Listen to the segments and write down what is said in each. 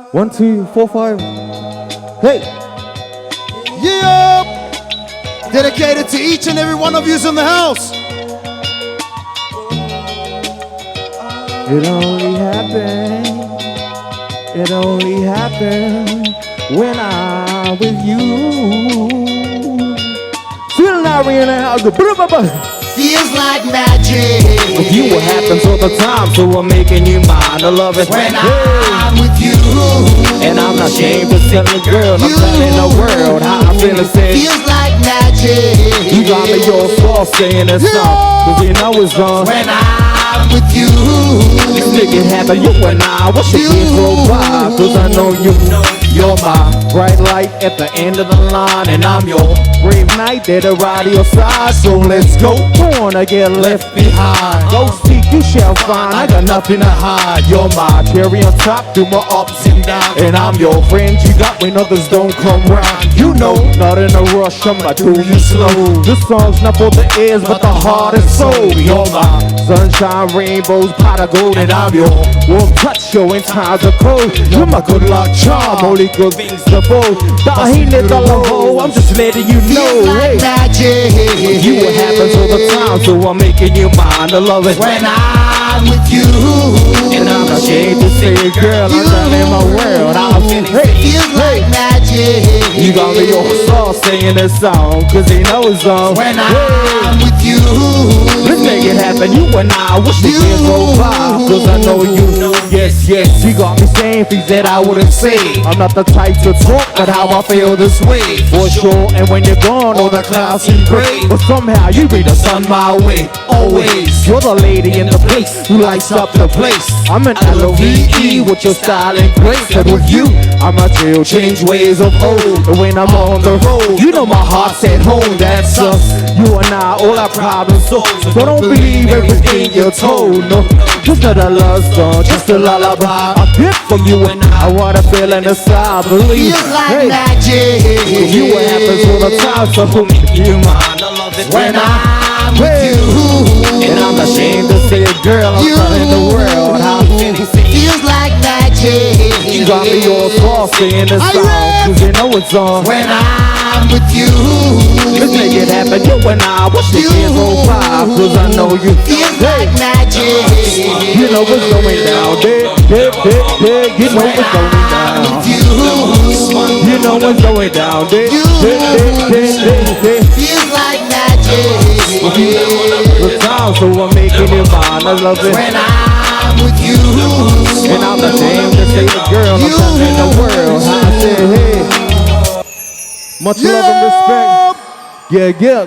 1, 2, 4, 5. Hey! Yeah! Dedicated to each and every one of you in the house. It only happened when I'm with you. Still not in the house. Feels like magic. With you it happens all the time, so I'm making you mine. I love it when I'm with you. And I'm not ashamed to tell the girl, I'm telling the world how I feel and say. Feels like magic. You got me your soul saying that song, cause you know it's wrong. When I'm with you. This nigga happen, you and I, what's your years roll by? Cause I know you know you're my bright light at the end of the line. And I'm your brave knight there to ride your side. So let's go, don't wanna get left behind. Go seek, you shall find, I got nothing to hide. You're my cherry on top through my ups and downs. And I'm your friend, you got when others don't come round. You know, not in a rush, I'm not doing you slow. This song's not for the ears, but the heart and soul. You're my sunshine, rainbows, pot of gold. And I'm your warm touch, showing times are cold. You're my good luck charm, only good things to fold. I'm just letting you know, hey, magic. you what happens all the time, so I'm making you mine. I love it when I'm with you. And I'm not ashamed to say it, girl, I'm telling my world how I feel. Hey, feels like magic. You got me your soul singing this song, cause they know it's on. When I'm with you. Let's make it happen, you and I, wish the years roll by. Cause I know you know, yes, yes. You got me saying things that I wouldn't say. I'm not the type to talk, but how I feel this way. For sure, and when you're gone, all the clouds seem gray. But somehow you bring the sun my way, always. You're the lady in the place who lights up the place. I'm an L-O-V-E with your style and grace. But with you, I'm a chill, change ways of old. But when I'm on the road, you know my heart's at home, that's us. You and I, all our problems solved. So don't believe everything you're told, no. Just not a love song, just a lullaby. A gift from you and I want to feel inside, believe. Feels like magic. You what happens all the time, so who make you mine? I love it when I'm with you. And I'm not ashamed to say it, girl, I'm telling the world how feels like magic. You got me all soft singing this song, cause you know it's on. When I'm with you. Let's make it happen, you and I, what's the years roll by? Cause I know you feels like magic. You know what's going down, you know what's going down. You know what's going down, feels like magic. The time, so I'm making it mine, I love it. When I'm with you. And I'm the same to say it, girl, I'm telling the world how I said, hey. Much love and respect. Yeah.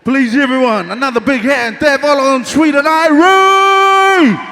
Please, everyone, another big hand. Devolo on Sweet and Irie.